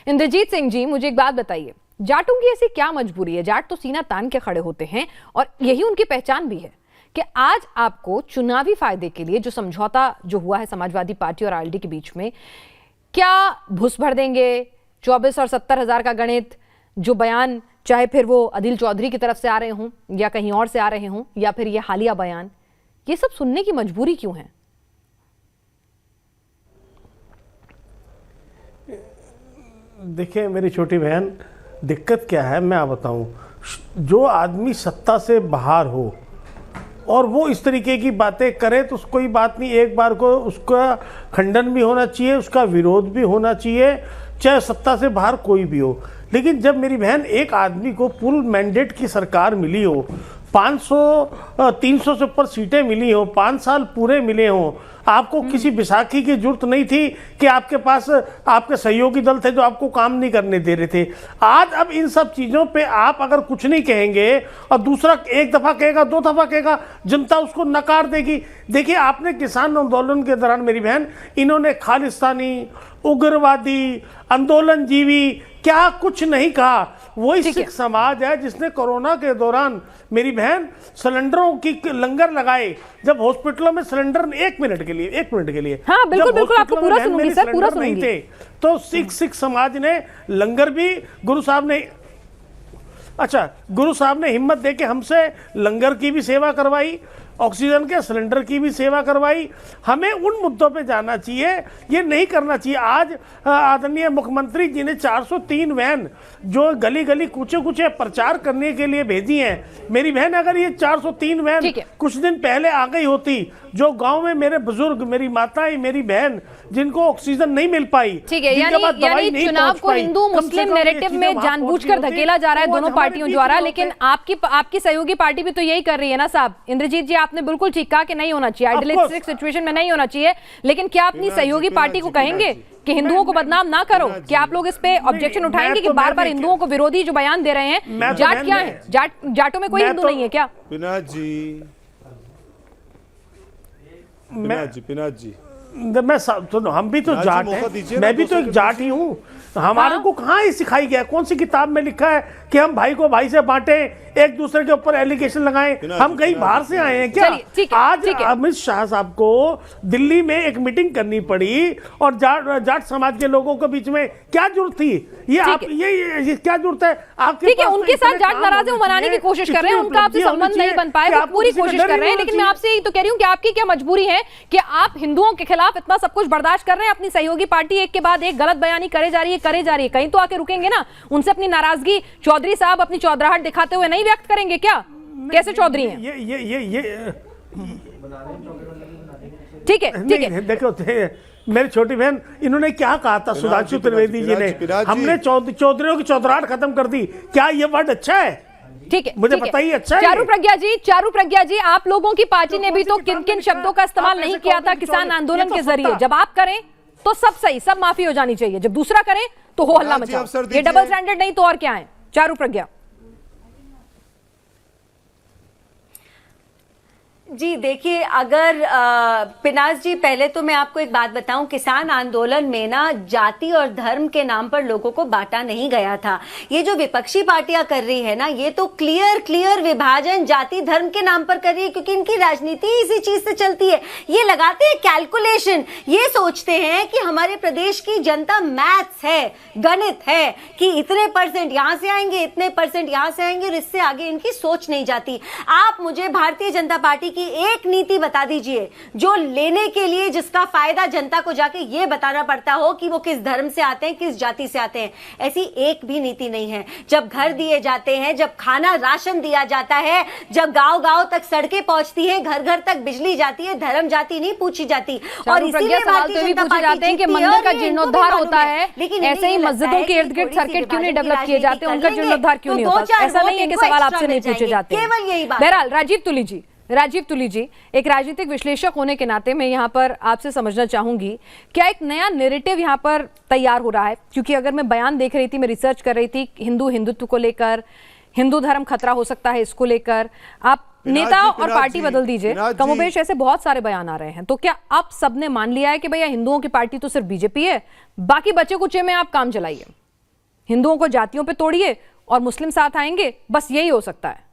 इंद्रजीत सिंह जी, मुझे एक बात बताइए, जाटों की ऐसी क्या मजबूरी है? जाट तो सीना तान के खड़े होते हैं और यही उनकी पहचान भी है कि आज आपको चुनावी फायदे के लिए जो समझौता जो हुआ है समाजवादी पार्टी और आरएलडी के बीच में, क्या घुस भर देंगे? 24 और 70 हजार का गणित, जो बयान चाहे फिर वो अदिल चौधरी की तरफ से आ रहे हों या कहीं और से आ रहे हों, या फिर ये हालिया बयान, ये सब सुनने की मजबूरी क्यों है? देखिए मेरी छोटी बहन, दिक्कत क्या है मैं आप बताऊं। जो आदमी सत्ता से बाहर हो और वो इस तरीके की बातें करे तो कोई बात नहीं, एक बार को उसका खंडन भी होना चाहिए, उसका विरोध भी होना चाहिए, चाहे सत्ता से बाहर कोई भी हो। लेकिन जब मेरी बहन एक आदमी को फुल मैंडेट की सरकार मिली हो, 300 से ऊपर सीटें मिली हो, 5 साल पूरे मिले हों, आपको किसी बैसाखी की जरूरत नहीं थी कि आपके पास आपके सहयोगी दल थे जो आपको काम नहीं करने दे रहे थे। आज अब इन सब चीज़ों पे आप अगर कुछ नहीं कहेंगे और दूसरा एक दफ़ा कहेगा, 2 दफ़ा कहेगा, जनता उसको नकार देगी। देखिए आपने किसान आंदोलन के दौरान मेरी बहन, इन्होंने खालिस्तानी, उग्रवादी, आंदोलनजीवी क्या कुछ नहीं कहा। वही सिख समाज है जिसने कोरोना के दौरान मेरी बहन सिलेंडरों की लंगर लगाए, जब हॉस्पिटलों में सिलेंडर 1 मिनट के लिए हाँ बिल्कुल बिल्कुल, आपको पूरा सुनूंगी सर, पूरा सुनूंगी। नहीं थे तो सिख समाज ने लंगर भी, गुरु साहब ने हिम्मत देके हमसे लंगर की भी सेवा करवाई, ऑक्सीजन के सिलेंडर की भी सेवा करवाई। हमें उन मुद्दों पे जाना चाहिए, ये नहीं करना चाहिए। आज आदरणीय मुख्यमंत्री जी ने 403 वैन जो गली गली कूचे कूचे प्रचार करने के लिए भेजी हैं, मेरी बहन अगर ये 403 वैन कुछ दिन पहले आ गई होती, जो गांव में मेरे बुजुर्ग, मेरी माताएं, मेरी बहन जिनको ऑक्सीजन नहीं मिल पाई, ठीक है, यानी चुनाव को हिंदू मुस्लिम नैरेटिव में जानबूझकर धकेला जा रहा है दोनों पार्टियों द्वारा। लेकिन आपकी सहयोगी पार्टी भी तो यही कर रही है ना साहब। इंद्रजीत जी, आपने बिल्कुल ठीक कहा कि नहीं होना चाहिए, आइडियलिस्टिक सिचुएशन में नहीं होना चाहिए, लेकिन क्या अपनी सहयोगी पार्टी को कहेंगे कि हिंदुओं को बदनाम ना करो? क्या आप लोग इस पे ऑब्जेक्शन उठाएंगे कि बार बार हिंदुओं को विरोधी जो बयान दे रहे हैं? जाट क्या है? जाटों में कोई हिंदू नहीं है क्या? पिनाक जी, हम भी तो जाट हैं, मैं भी तो एक जाट ही हूँ। हमारे को कहाँ ये सिखाई गया? कौन सी किताब में लिखा है कि हम भाई को भाई से बांटे, एक दूसरे के ऊपर एलिगेशन लगाएं? हम कहीं बाहर से आए हैं क्या? आज अमित शाह साहब को दिल्ली में एक मीटिंग करनी पड़ी और जाट समाज के लोगों के बीच में क्या जरूरत थी? ये क्या जरूरत है आपके? ठीक है, उनके साथ जाट नाराजगी मनाने की कोशिश कर रहे हैं, उनका आपसे संबंध नहीं बन पाए, वो पूरी कोशिश कर रहे हैं। लेकिन मैं आपसे यही तो कह रही हूँ कि आपकी क्या मजबूरी है कि आप हिंदुओं के खिलाफ इतना सब कुछ बर्दाश्त कर रहे हैं? अपनी सहयोगी पार्टी एक के बाद एक गलत बयानी करे जा रही है, कहीं तो आके रुकेंगे ना? उनसे अपनी नाराजगी चौधरी साहब अपनी चौधराहट दिखाते हुए नहीं व्यक्त करेंगे क्या? कैसे चौधरी हैं? ठीक है, देखो मेरी छोटी बहन, इन्होंने क्या कहा था सुधांशु त्रिवेदी जी ने, हमने चौधरियों की चौधराहट खत्म कर दी। क्या ये वर्ड अच्छा है? ठीक है, मुझे बताइए अच्छा है? चारू प्रज्ञा जी, आप लोगों की पार्टी ने भी तो किन किन शब्दों का इस्तेमाल नहीं किया था किसान आंदोलन के जरिए? जब आप करें तो सब सही, सब माफी हो जानी चाहिए, जब दूसरा करें तो हो हल्ला मचाओ। ये डबल स्टैंडर्ड नहीं तो और क्या है? चारू प्रज्ञा जी, देखिए, अगर पिनाज जी, पहले तो मैं आपको एक बात बताऊं, किसान आंदोलन में ना जाति और धर्म के नाम पर लोगों को बांटा नहीं गया था। ये जो विपक्षी पार्टियां कर रही है ना, ये तो क्लियर विभाजन जाति धर्म के नाम पर कर रही है, क्योंकि इनकी राजनीति इसी चीज से चलती है। ये लगाते हैं कैलकुलेशन, ये सोचते हैं कि हमारे प्रदेश की जनता मैथ्स है, गणित है, कि इतने % यहां से आएंगे, इतने % यहां से आएंगे, और इससे आगे इनकी सोच नहीं जाती। आप मुझे भारतीय जनता पार्टी की एक नीति बता दीजिए जो लेने के लिए जिसका फायदा जनता को जाके ये बताना पड़ता हो कि वो किस धर्म से आते हैं, किस जाति से आते हैं। ऐसी एक भी नीति नहीं है। जब घर दिए जाते हैं, जब खाना राशन दिया जाता है, जब गांव-गांव तक सड़कें पहुंचती हैं, घर-घर तक बिजली जाती है, धर्म जाति नहीं पूछी जाती। और इसीलिए भारतीय जनता पार्टी हैं कि मंदिर का जीर्णोद्धार होता है, लेकिन ऐसे ही मस्जिदों के इर्द गिर्द सर्किट क्यों नहीं डेवलप किए जाते, उनका जीर्णोद्धार क्यों नहीं होता? ऐसा नहीं है कि सवाल आपसे नहीं पूछे जाते। केवल यही बात। बहरहाल राजीव तुली जी, एक राजनीतिक विश्लेषक होने के नाते मैं यहाँ पर आपसे समझना चाहूंगी, क्या एक नया नैरेटिव यहाँ पर तैयार हो रहा है? क्योंकि अगर मैं बयान देख रही थी, मैं रिसर्च कर रही थी, हिंदुत्व को लेकर, हिंदू धर्म खतरा हो सकता है इसको लेकर, आप नेता और पार्टी बदल दीजिए, कमोबेश ऐसे बहुत सारे बयान आ रहे हैं। तो क्या आप सबने मान लिया है कि भैया हिंदुओं की पार्टी तो सिर्फ बीजेपी है, बाकी बचे कुचे में आप काम चलाइए? हिंदुओं को जातियों पे तोड़िए और मुस्लिम साथ आएंगे, बस यही हो सकता है।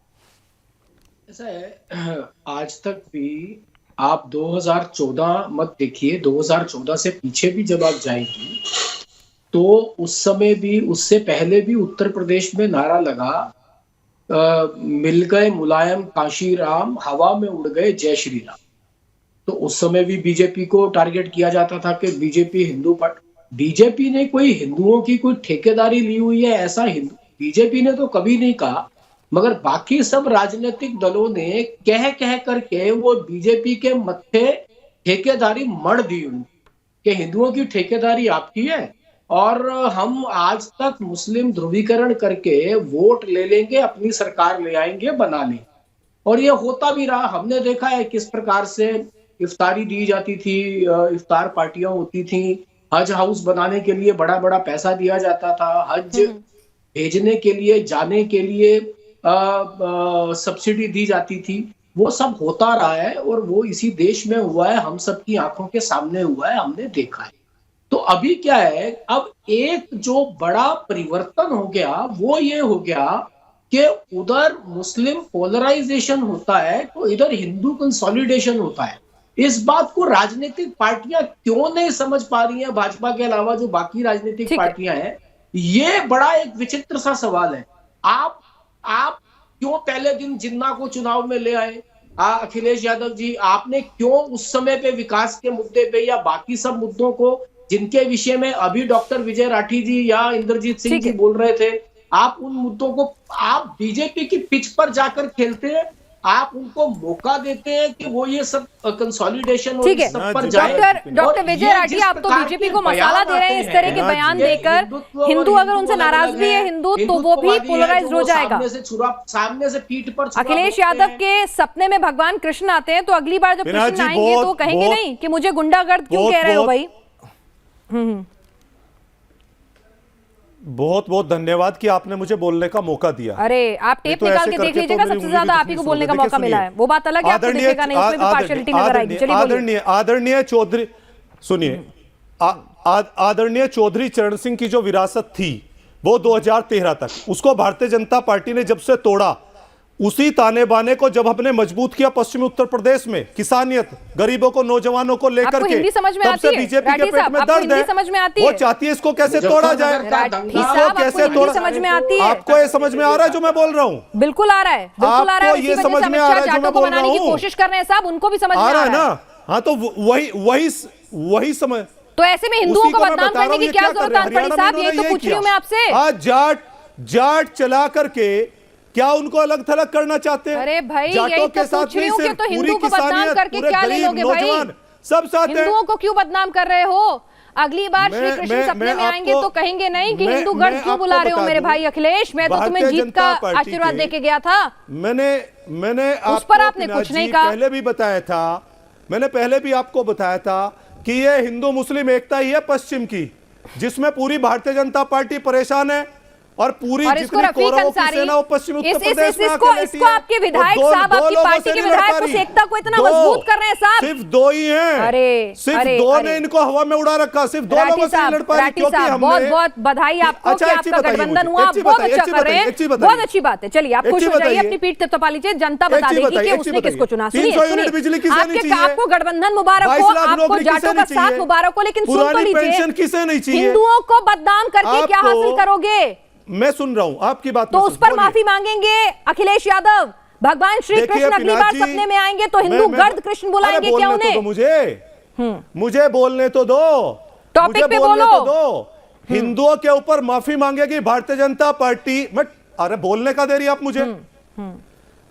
ऐसा है, आज तक भी आप 2014 मत देखिए, 2014 से पीछे भी जब आप जाएंगी तो उस समय भी, उससे पहले भी उत्तर प्रदेश में नारा लगा, मिल गए मुलायम काशीराम, हवा में उड़ गए जय श्री राम। तो उस समय भी बीजेपी को टारगेट किया जाता था कि बीजेपी हिंदू पार्टी। बीजेपी ने कोई हिंदुओं की कोई ठेकेदारी ली हुई है ऐसा बीजेपी ने तो कभी नहीं कहा, मगर बाकी सब राजनीतिक दलों ने कह करके वो बीजेपी के मत्थे ठेकेदारी मढ़ दी उनकी कि हिंदुओं की ठेकेदारी आपकी है और हम आज तक मुस्लिम ध्रुवीकरण करके वोट ले लेंगे, अपनी सरकार ले आएंगे, बना लेंगे। और ये होता भी रहा। हमने देखा है किस प्रकार से इफ्तारी दी जाती थी, इफ्तार पार्टियां होती थी, हज हाउस बनाने के लिए बड़ा बड़ा पैसा दिया जाता था, हज भेजने के लिए, जाने के लिए सब्सिडी दी जाती थी। वो सब होता रहा है और वो इसी देश में हुआ है, हम सबकी आंखों के सामने हुआ है, हमने देखा है। तो अभी क्या है, अब एक जो बड़ा परिवर्तन हो गया वो ये हो गया कि उधर मुस्लिम पोलराइजेशन होता है तो इधर हिंदू कंसोलिडेशन होता है। इस बात को राजनीतिक पार्टियां क्यों नहीं समझ पा रही हैं, भाजपा के अलावा जो बाकी राजनीतिक पार्टियां हैं? ये बड़ा एक विचित्र सा सवाल है। आप क्यों पहले दिन जिन्ना को चुनाव में ले आए? अखिलेश यादव जी, आपने क्यों उस समय पे विकास के मुद्दे पे या बाकी सब मुद्दों को जिनके विषय में अभी डॉक्टर विजय राठी जी या इंद्रजीत सिंह जी बोल रहे थे, आप उन मुद्दों को आप बीजेपी की पिच पर जाकर खेलते हैं, आप उनको मौका देते हैं कि वो ये सब कंसोलिडेशन और इस सब पर जाए। डॉक्टर विजय राठी, आप तो बीजेपी को मसाला दे रहे हैं इस तरह के बयान देकर। हिंदू अगर उनसे नाराज भी है हिंदू तो वो भी पोलराइज हो जाएगा। सामने से पीठ पर अखिलेश यादव के सपने में भगवान कृष्ण आते हैं, तो अगली बार जब कृष्ण आएंगे तो कहेंगे नहीं कि मुझे गुंडागर्द क्यों कह रहे हो भाई। बहुत बहुत धन्यवाद कि आपने मुझे बोलने का मौका दिया। अरे आप टेप निकाल के देख लीजिएगा, सबसे ज्यादा आप ही को बोलने का मौका मिला है। वो बात अलग है, आपको दिखेगा नहीं, उसमें भी पार्शियलिटी नजर आएगी। चलिए आदरणीय चौधरी, सुनिए, आदरणीय चौधरी चरण सिंह की जो विरासत थी वो 2013 तक, उसको भारतीय जनता पार्टी ने जब से तोड़ा, उसी ताने बाने को जब हमने मजबूत किया पश्चिमी उत्तर प्रदेश में, किसानियत, गरीबों को, नौजवानों को लेकर के, तब से बीजेपी के पेट में दर्द है। वो चाहती है इसको कैसे तोड़ा जाए, कैसे तोड़ा समझ में आती है। आपको ये समझ में आ रहा है जो मैं बोल रहा हूँ? बिल्कुल आ रहा है, बिल्कुल आ रहा है। ये समझ में आ रहा है जो मैं बोल रहा हूँ, कोशिश कर रहे हैं साहब, उनको भी समझ में आ रहा है ना। हाँ, तो वही समझ। तो ऐसे में हिंदुओं को बदनाम करने की क्या जरूरत पड़ी साहब? ये तो पूछ रही हूँ मैं आपसे। आज जाट चला करके क्या उनको अलग थलग करना चाहते हैं? अरे भाई, यही तो पूछ रही हूँ कि तो हिंदू को बदनाम करके क्या ले लोगे भाई? सब साथ हैं। हिंदुओं को क्यों बदनाम कर रहे हो? अगली बार श्री कृष्ण सपने में आएंगे तो कहेंगे नहीं कि हिंदू गर्द क्यों बुला रहे हो मेरे भाई अखिलेश? मैं तो तुम्हें जीत का आशीर्वाद देके गया था। मैंने उस पर आपने कुछ नहीं कहा। पहले भी बताया था, मैंने पहले भी आपको बताया था कि ये हिंदू मुस्लिम एकता ही है पश्चिम की, जिसमें पूरी भारतीय जनता पार्टी परेशान है और पूरी जितनी कौरवों की सेना पश्चिम उत्तर प्रदेश में इसको आपके विधायक साहब, आपकी पार्टी के विधायक उस एकता को इतना मजबूत कर रहे हैं साहब। सिर्फ दो ही हैं, सिर्फ दो ने इनको हवा में उड़ा रखा, सिर्फ दो लोगों से लड़ पा रही, क्योंकि हमने बहुत बहुत बधाई आपको कि आपका गठबंधन हुआ, बहुत अच्छा कर रहे हैं, बहुत अच्छी बात है। चलिए आप खुश हो जाइए, अपनी पीठ तपा लीजिए, जनता बता देगी कि उसने किसको चुना। आपको गठबंधन मुबारक हो, आपको जाटों का साथ मुबारक हो, लेकिन सुन तो लीजिए, हिंदुओं को बदनाम करके क्या हासिल करोगे? मैं सुन रहा हूं आपकी बात, तो उस पर माफी मांगेंगे अखिलेश यादव? भगवान श्री कृष्ण अगली बार सपने में आएंगे तो हिंदू गर्द कृष्ण बुलाएंगे क्या उन्हें? मुझे बोलने तो दो, टॉपिक पे बोलो। हिंदुओं के ऊपर माफी मांगेगी भारतीय जनता पार्टी। अरे बोलने का दे रही आप मुझे,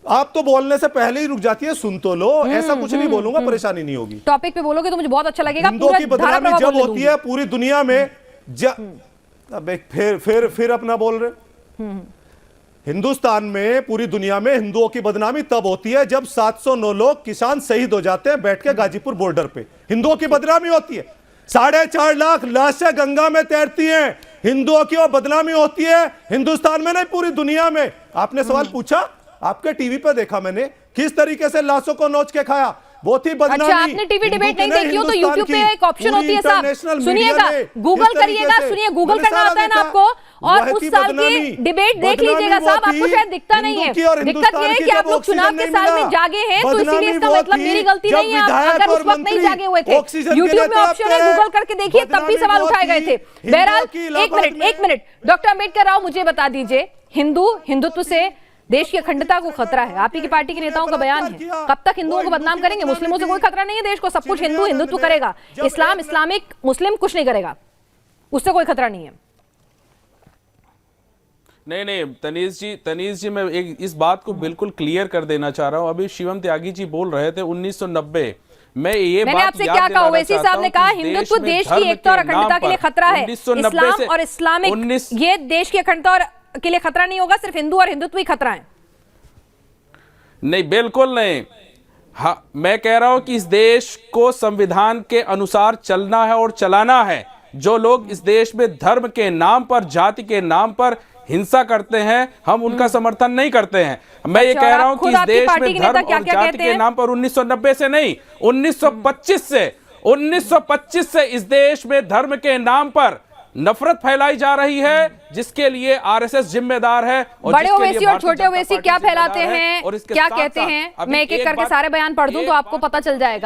आप तो बोलने से पहले ही रुक जाती है, सुन तो लो। ऐसा कुछ नहीं बोलूंगा, परेशानी नहीं होगी। टॉपिक पे बोलोगे तो मुझे बहुत अच्छा लगेगा। हिंदुओं की बदनामी जब होती है पूरी दुनिया में, अब फिर अपना बोल रहे। हिंदुस्तान में, पूरी दुनिया में हिंदुओं की बदनामी तब होती है जब 709 लोग किसान शहीद हो जाते हैं बैठ के गाजीपुर बॉर्डर पे, हिंदुओं की बदनामी होती है। 4.5 लाख लाशें गंगा में तैरती हैं, हिंदुओं की वो बदनामी होती है। हिंदुस्तान में नहीं, पूरी दुनिया में। आपने सवाल पूछा, आपके टीवी पे देखा मैंने किस तरीके से लाशों को नोच के खाया, वो थी बदनामी। अच्छा, आपने टीवी डिबेट नहीं देखी हो तो यूट्यूब पे एक ऑप्शन होती है साहब, सुनिएगा, गूगल करिएगा, सुनिए, गूगल करना आता है ना आपको, और वह उस थी साल बदनामी। की डिबेट देख बदनामी लीजिएगा वो साहब, थी आपको शायद दिखता नहीं हिंदू है। की और दिक्कत हिंदुस्तान ये है की कि आप जब लोग चुनाव ऑक्सीजन के नहीं साल मिला। में जागे हैं, तो बदनामी इसीलिए इसका वो मतलब थी मेरी गलती जब नहीं है। विधायक अगर और उस वक्त नहीं मंत्री जागे हुए थे, ऑक्सीजन के यूट्यूब लिए में ऑप्शन है, तड़पते गूगल करके देखिए, तब भी बदनामी सवाल वो उठाए गए थी थे। हिंदुओं बहरहाल की एक इलाहाबाद मिनट डॉक्टर अम्बेडकर राव, मुझे बता दीजिए, हिंदुत्व से देश की अखंडता को खतरा है, आप ही की पार्टी के नेताओं का बयान है। कब तक हिंदुओं को बदनाम करेंगे? मुस्लिमों से कोई खतरा नहीं है देश को, सब कुछ हिंदुत्व करेगा, इस्लामिक मुस्लिम कुछ नहीं करेगा, उससे कोई खतरा नहीं है। नहीं, तनीष जी मैं इस बात को बिल्कुल क्लियर कर देना चाह रहा हूं। अभी शिवम त्यागी जी बोल रहे थे 1990, मैंने आपसे क्या कहा? ओवैसी साहब ने कहा हिंदुत्व देश की एकता और अखंडता के लिए खतरा है, इस्लाम और इस्लामिक ये देश की अखंडता और के लिए खतरा नहीं होगा, सिर्फ हिंदू और हिंदुत्व ही खतरा है। नहीं, बिल्कुल नहीं। हाँ, मैं कह रहा हूं कि इस देश को संविधान के अनुसार चलना है और चलाना है। जो लोग इस देश में धर्म के नाम पर, जाति के नाम पर हिंसा करते हैं, हम उनका समर्थन नहीं करते हैं। मैं ये कह रहा हूं कि इस देश में धर्म और जाति के नाम पर 1990 से नहीं, 1925 से इस देश में धर्म के नाम पर नफरत फैलाई जा रही है, जिसके लिए आरएसएस जिम्मेदार है। और बड़े ओवैसी और छोटे ओवैसी क्या फैलाते हैं, क्या कहते हैं, मैं एक एक करके सारे बयान पढ़ दूं तो आपको पता चल जाएगा।